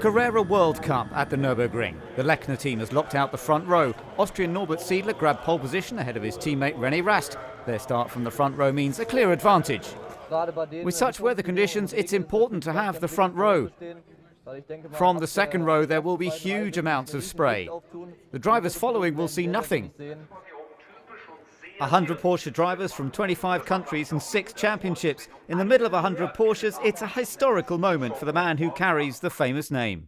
Carrera World Cup at the Nürburgring. The Lechner team has locked out the front row. Austrian Norbert Siedler grabbed pole position ahead of his teammate René Rast. Their start from the front row means a clear advantage. With such weather conditions, it's important to have the front row. From the second row, there will be huge amounts of spray. The drivers following will see nothing. 100 Porsche drivers from 25 countries and 6 championships. In the middle of 100 Porsches, it's a historical moment for the man who carries the famous name.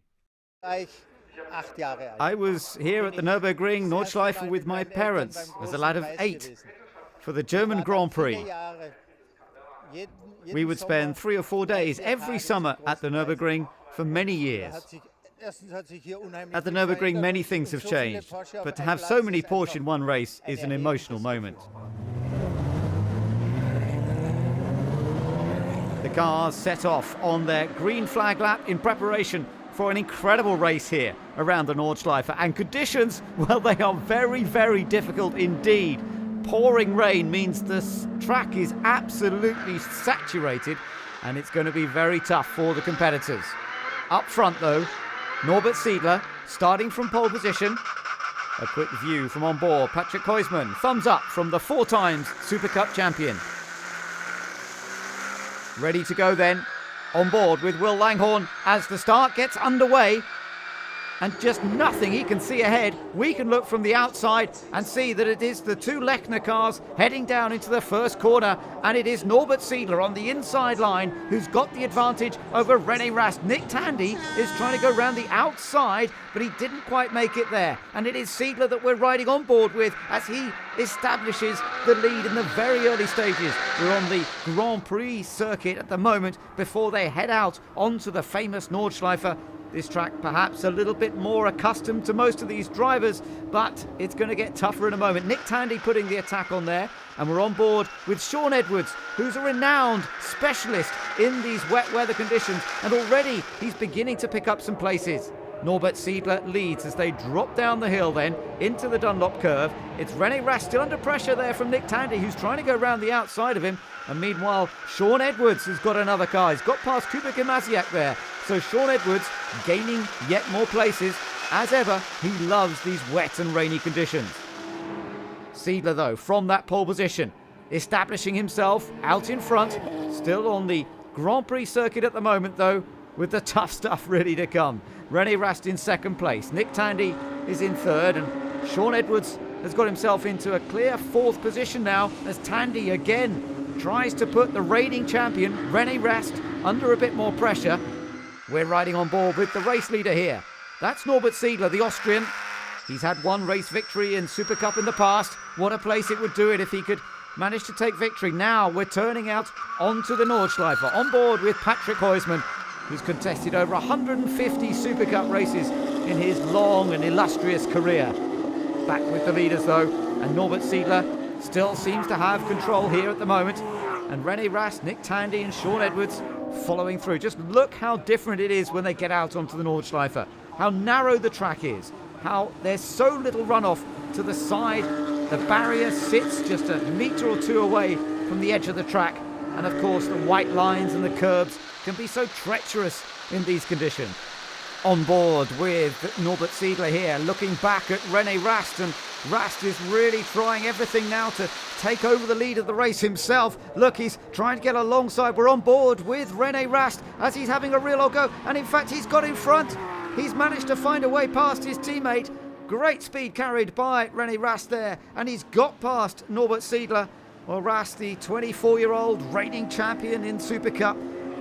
I was here at the Nürburgring Nordschleife with my parents as a lad of 8 for the German Grand Prix. We would spend 3 or 4 days every summer at the Nürburgring for many years. At the Nürburgring, many things have changed, but to have so many Porsche in one race is an emotional moment. The cars set off on their green flag lap in preparation for an incredible race here around the Nordschleife. And conditions, well, they are very, very difficult indeed. Pouring rain means the track is absolutely saturated, and it's going to be very tough for the competitors. Up front, though, Norbert Siedler, starting from pole position. A quick view from on board. Patrick Huisman, thumbs up from the 4 times Super Cup champion. Ready to go then, on board with Will Langhorne as the start gets underway. And just nothing he can see ahead. We can look from the outside and see that it is the 2 Lechner cars heading down into the first corner, and it is Norbert Siedler on the inside line who's got the advantage over René Rast. Nick Tandy is trying to go round the outside, but he didn't quite make it there. And it is Siedler that we're riding on board with as he establishes the lead in the very early stages. We're on the Grand Prix circuit at the moment before they head out onto the famous Nordschleife. This track perhaps a little bit more accustomed to most of these drivers, but it's going to get tougher in a moment. Nick Tandy putting the attack on there, and we're on board with Sean Edwards, who's a renowned specialist in these wet weather conditions, and already he's beginning to pick up some places. Norbert Siedler leads as they drop down the hill then into the Dunlop curve. It's René Rast still under pressure there from Nick Tandy, who's trying to go around the outside of him. And meanwhile, Sean Edwards has got another car. He's got past Kubik and Maziak there. So Sean Edwards gaining yet more places. As ever, he loves these wet and rainy conditions. Siedler, though, from that pole position, establishing himself out in front. Still on the Grand Prix circuit at the moment, though, with the tough stuff really to come. René Rast in second place. Nick Tandy is in third, and Sean Edwards has got himself into a clear 4th position now as Tandy again tries to put the reigning champion René Rast under a bit more pressure. We're riding on board with the race leader here. That's Norbert Siedler, the Austrian. He's had 1 race victory in Super Cup in the past. What a place it would do it if he could manage to take victory. Now we're turning out onto the Nordschleife, on board with Patrick Huisman, who's contested over 150 Super Cup races in his long and illustrious career. Back with the leaders though, and Norbert Siedler still seems to have control here at the moment. And René Rast, Nick Tandy and Sean Edwards following through. Just look how different it is when they get out onto the Nordschleife. How narrow the track is, how there's so little runoff to the side. The barrier sits just a metre or 2 away from the edge of the track. And of course the white lines and the curbs can be so treacherous in these conditions. On board with Norbert Siedler here, looking back at René Rast, and Rast is really trying everything now to take over the lead of the race himself. Look, he's trying to get alongside. We're on board with René Rast as he's having a real old go, and in fact he's got in front. He's managed to find a way past his teammate. Great speed carried by René Rast there, and he's got past Norbert Siedler. Well, Rast, the 24-year-old reigning champion in Super Cup,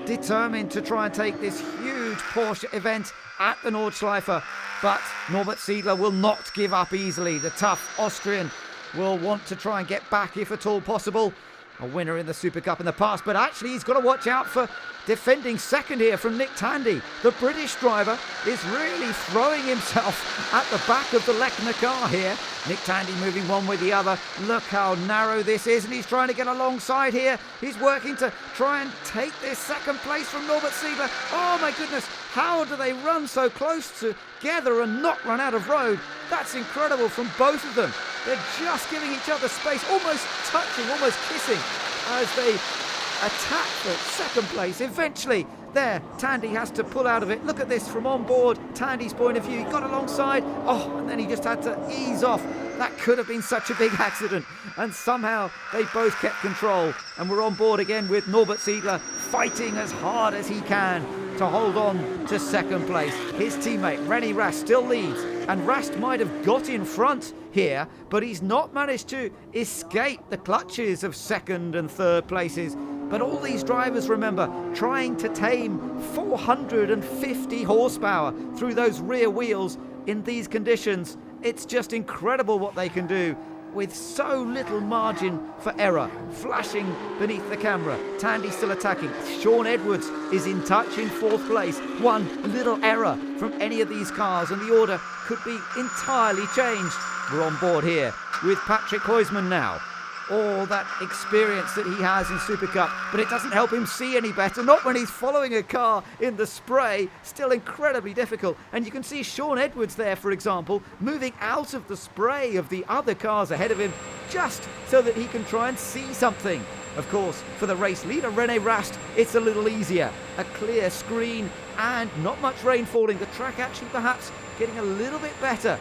determined to try and take this huge Porsche event at the Nordschleife. But Norbert Siedler will not give up easily. The tough Austrian will want to try and get back if at all possible. A winner in the Super Cup in the past, but actually he's got to watch out for defending second here from Nick Tandy. The British driver is really throwing himself at the back of the Lechner car here. Nick Tandy moving one with the other. Look how narrow this is, and he's trying to get alongside here. He's working to try and take this second place from Norbert Siedler. Oh my goodness, how do they run so close together and not run out of road? That's incredible from both of them. They're just giving each other space, almost touching, almost kissing, as they attack for second place. Eventually, There, Tandy has to pull out of it. Look at this from on board. Tandy's point of view. He got alongside. Oh, and then he just had to ease off. That could have been such a big accident. And somehow they both kept control. And we're on board again with Norbert Siedler fighting as hard as he can to hold on to second place. His teammate, René Rast, still leads. And Rast might have got in front here, but he's not managed to escape the clutches of second and third places. But all these drivers, remember, trying to tame 450 horsepower through those rear wheels in these conditions. It's just incredible what they can do with so little margin for error. Flashing beneath the camera. Tandy still attacking. Sean Edwards is in touch in fourth place. One little error from any of these cars and the order could be entirely changed. We're on board here with Patrick Huysman now. All that experience that he has in Super Cup, but it doesn't help him see any better, not when he's following a car in the spray. Still incredibly difficult. And you can see Sean Edwards there, for example, moving out of the spray of the other cars ahead of him, just so that he can try and see something. Of course, for the race leader, René Rast, it's a little easier. A clear screen and not much rain falling. The track actually perhaps getting a little bit better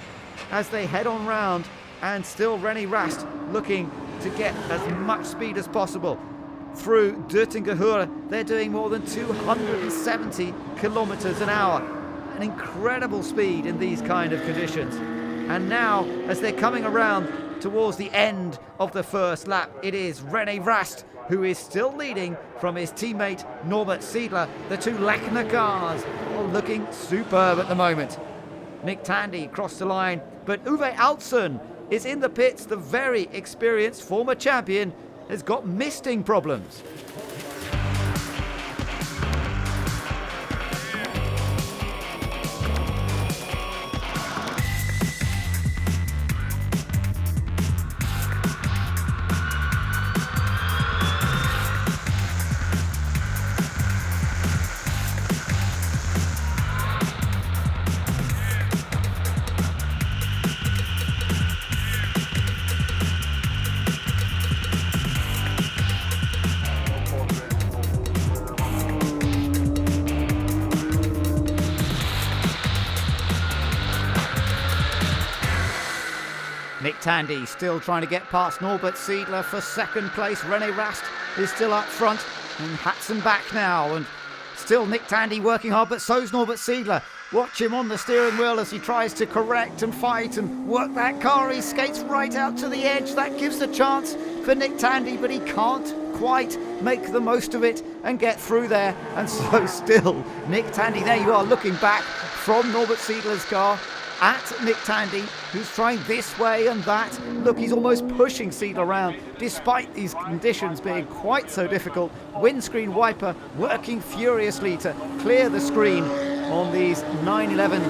as they head on round, and still René Rast looking to get as much speed as possible through Döttinger. They're doing more than 270 kilometers an hour. An incredible speed in these kind of conditions. And now, as they're coming around towards the end of the first lap, it is René Rast who is still leading from his teammate Norbert Siedler. The two Lechner cars are looking superb at the moment. Nick Tandy crossed the line, but Uwe Altsson is in the pits. The very experienced former champion has got misting problems. Nick Tandy still trying to get past Norbert Siedler for second place. René Rast is still up front and Hatson back now, and still Nick Tandy working hard, but so's Norbert Siedler. Watch him on the steering wheel as he tries to correct and fight and work that car. He skates right out to the edge. That gives a chance for Nick Tandy, but he can't quite make the most of it and get through there. And so still Nick Tandy, there you are, looking back from Norbert Siedler's car at Nick Tandy, who's trying this way and that. Look, he's almost pushing Siedler around, despite these conditions being quite so difficult. Windscreen wiper working furiously to clear the screen on these 911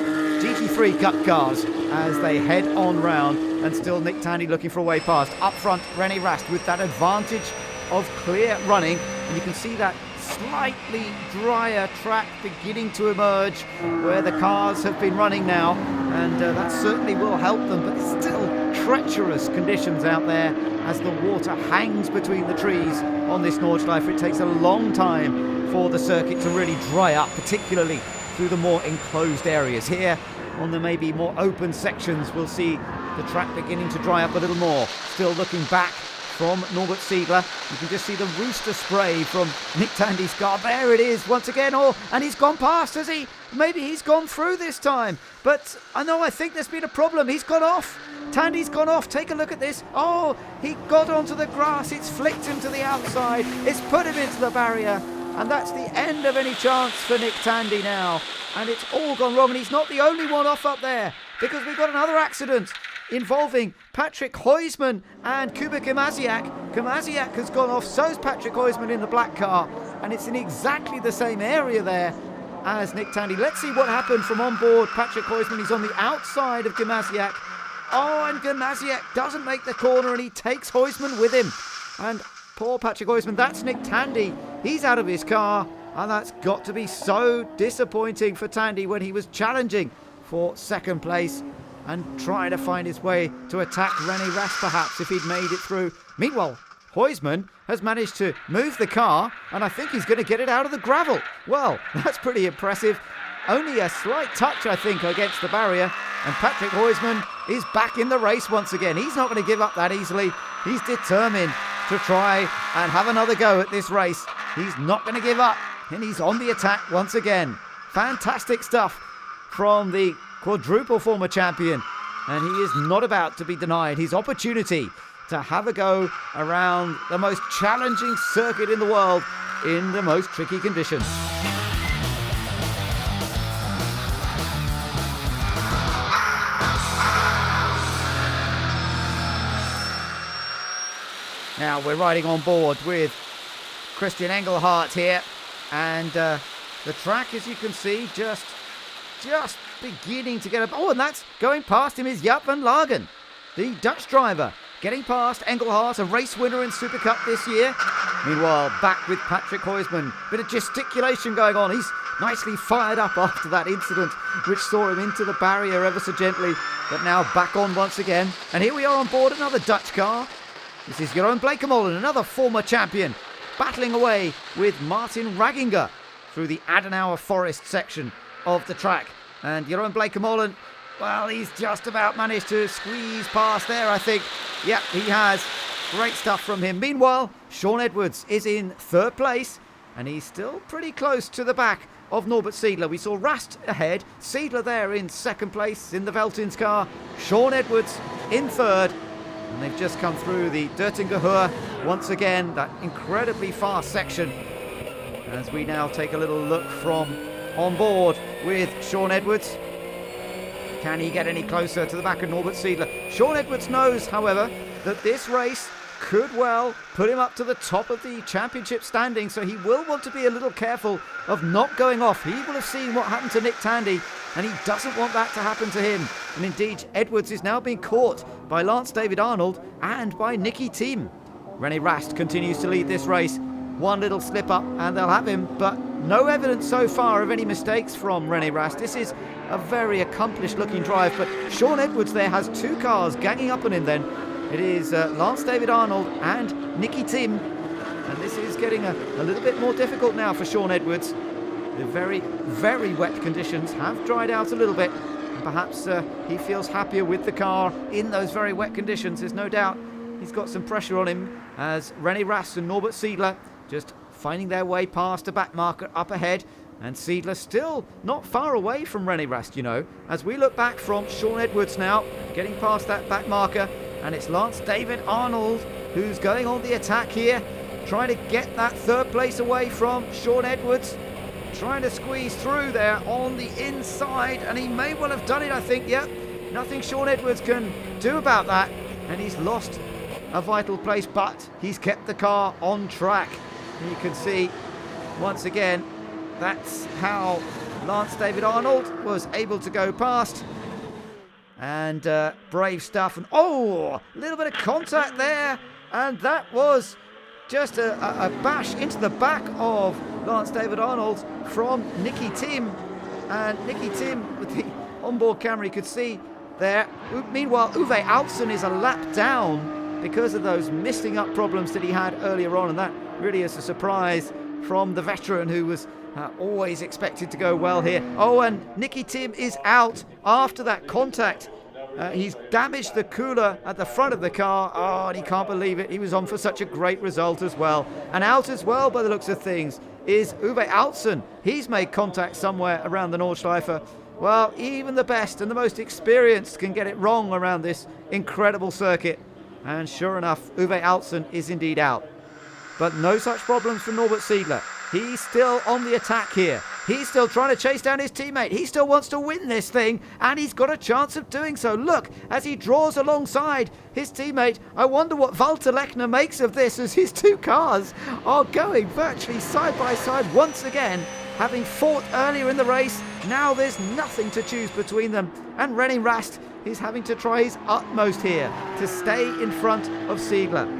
GT3 Cup cars as they head on round. And still Nick Tandy looking for a way past. Up front, René Rast with that advantage of clear running. And you can see that slightly drier track beginning to emerge where the cars have been running now, and that certainly will help them, but still treacherous conditions out there as the water hangs between the trees on this Nordschleife. It takes a long time for the circuit to really dry up, particularly through the more enclosed areas. Here on the maybe more open sections we'll see the track beginning to dry up a little more. Still looking back from Norbert Siedler. You can just see the rooster spray from Nick Tandy's car. There it is once again. Oh, and he's gone past, has he? Maybe he's gone through this time. But I think there's been a problem. He's gone off. Tandy's gone off. Take a look at this. Oh, he got onto the grass. It's flicked him to the outside. It's put him into the barrier. And that's the end of any chance for Nick Tandy now. And it's all gone wrong. And he's not the only one off up there, because we've got another accident involving Patrick Huysman and Kuba Kamasiak. Kamasiak has gone off, so's Patrick Huysman in the black car, and it's in exactly the same area there as Nick Tandy. Let's see what happened from on board Patrick Huysman. He's on the outside of Kamasiak. Oh, and Kamasiak doesn't make the corner, and he takes Huysman with him. And poor Patrick Huysman, that's Nick Tandy. He's out of his car, and that's got to be so disappointing for Tandy when he was challenging for second place and trying to find his way to attack René Rast perhaps if he'd made it through. Meanwhile, Huysman has managed to move the car, and I think he's going to get it out of the gravel. Well, that's pretty impressive. Only a slight touch, I think, against the barrier, and Patrick Huysman is back in the race once again. He's not going to give up that easily. He's determined to try and have another go at this race. He's not going to give up, and he's on the attack once again. Fantastic stuff from the quadruple former champion, and he is not about to be denied his opportunity to have a go around the most challenging circuit in the world in the most tricky conditions. Now we're riding on board with Christian Engelhardt here, and the track, as you can see, just beginning to get up. Oh, and that's going past him is Jaap van Lagen, the Dutch driver, getting past Engelhardt, a race winner in Super Cup this year. Meanwhile, back with Patrick Huysman. Bit of gesticulation going on. He's nicely fired up after that incident, which saw him into the barrier ever so gently, but now back on once again. And here we are on board another Dutch car. This is Jeroen Blekemolen, another former champion, battling away with Martin Ragginger through the Adenauer Forest section of the track. And Jeroen Blekemolen, well, he's just about managed to squeeze past there, I think. Yep, he has. Great stuff from him. Meanwhile, Sean Edwards is in third place, and he's still pretty close to the back of Norbert Siedler. We saw Rast ahead, Siedler there in second place in the VELTINS car, Sean Edwards in third, and they've just come through the Dertingerheur once again, that incredibly fast section, as we now take a little look from on board with Sean Edwards. Can he get any closer to the back of Norbert Siedler? Sean Edwards knows, however, that this race could well put him up to the top of the championship standing, so he will want to be a little careful of not going off. He will have seen what happened to Nick Tandy, and he doesn't want that to happen to him. And indeed, Edwards is now being caught by Lance David Arnold and by Nicky Thiem. René Rast continues to lead this race. One little slip up and they'll have him, but no evidence so far of any mistakes from René Rast. This is a very accomplished looking drive, but Sean Edwards there has two cars ganging up on him then. It is Lance David Arnold and Nicky Thiem, and this is getting a little bit more difficult now for Sean Edwards. The very, very wet conditions have dried out a little bit, and perhaps he feels happier with the car in those very wet conditions. There's no doubt he's got some pressure on him, as René Rast and Norbert Siedler just finding their way past a back marker up ahead, and Siedler still not far away from René Rast, you know, as we look back from Sean Edwards now, getting past that back marker, and it's Lance David Arnold who's going on the attack here, trying to get that third place away from Sean Edwards, trying to squeeze through there on the inside, and he may well have done it, I think. Yep, nothing Sean Edwards can do about that, and he's lost a vital place, but he's kept the car on track. And you can see once again that's how Lance David Arnold was able to go past. And brave stuff. And oh, a little bit of contact there, and that was just a bash into the back of Lance David Arnold from Nicky Thiem. And Nicky Thiem, with the onboard camera, you could see there. Meanwhile, Uwe Alpsen is a lap down because of those misting up problems that he had earlier on, and that really is a surprise from the veteran who was always expected to go well here. Oh, and Nicky Thiem is out after that contact. He's damaged the cooler at the front of the car. Oh, and he can't believe it. He was on for such a great result as well. And out as well, by the looks of things, is Uwe Alpsen. He's made contact somewhere around the Nordschleife. Well, even the best and the most experienced can get it wrong around this incredible circuit. And sure enough, Uwe Alpsen is indeed out. But no such problems for Norbert Siedler. He's still on the attack here. He's still trying to chase down his teammate. He still wants to win this thing, and he's got a chance of doing so. Look, as he draws alongside his teammate. I wonder what Walter Lechner makes of this, as his two cars are going virtually side by side once again. Having fought earlier in the race, now there's nothing to choose between them. And René Rast is having to try his utmost here to stay in front of Siedler.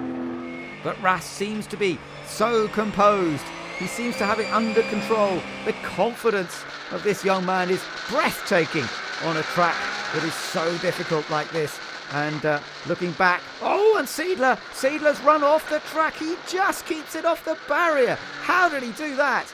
But Rast seems to be so composed. He seems to have it under control. The confidence of this young man is breathtaking on a track that is so difficult like this. And looking back, oh, and Seidler's run off the track. He just keeps it off the barrier. How did he do that?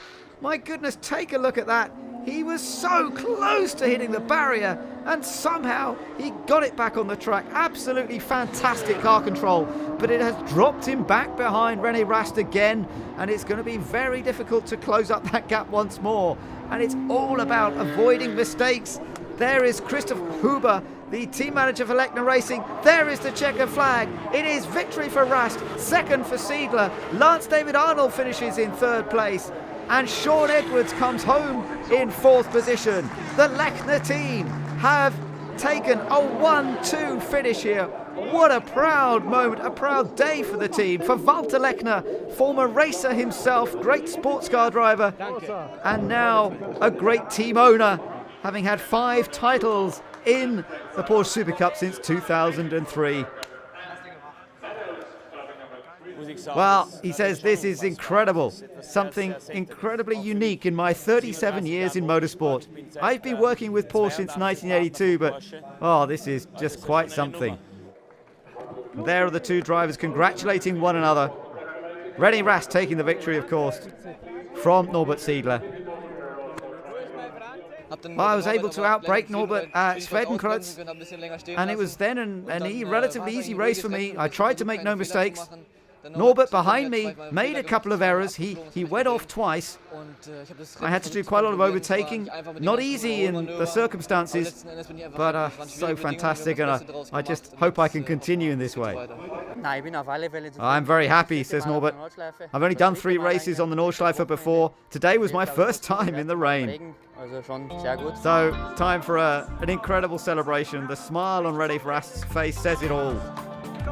My goodness, take a look at that. He was so close to hitting the barrier, and somehow he got it back on the track. Absolutely fantastic car control, but it has dropped him back behind René Rast again, and it's going to be very difficult to close up that gap once more. And it's all about avoiding mistakes. There is Christoph Huber, the team manager for Lechner Racing. There is the checker flag. It is victory for Rast, second for Seidler. Lance David Arnold finishes in third place. And Sean Edwards comes home in fourth position. The Lechner team have taken a 1-2 finish here. What a proud moment, a proud day for the team. For Walter Lechner, former racer himself, great sports car driver, and now a great team owner, having had 5 titles in the Porsche Super Cup since 2003. Well, he says this is incredible, something incredibly unique in my 37 years in motorsport. I've been working with Porsche since 1982, but this is just quite something. There are the two drivers congratulating one another. René Rast taking the victory, of course, from Norbert Seidler. I was able to outbrake Norbert at Schwedenkreuz, and it was then an relatively easy race for me. I tried to make no mistakes. Norbert behind me made a couple of errors. He went off twice. I had to do quite a lot of overtaking. Not easy in the circumstances, but so fantastic, and I just hope I can continue in this way. I'm very happy, says Norbert. I've only done 3 races on the Nordschleife before. Today was my first time in the rain. So, time for an incredible celebration. The smile on René Rast's face says it all.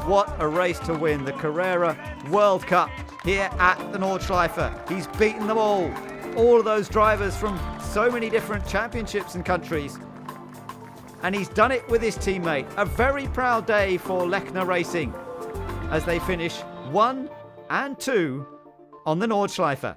What a race to win the Carrera World Cup here at the Nordschleife. He's beaten them all of those drivers from so many different championships and countries. And he's done it with his teammate. A very proud day for Lechner Racing as they finish 1 and 2 on the Nordschleife.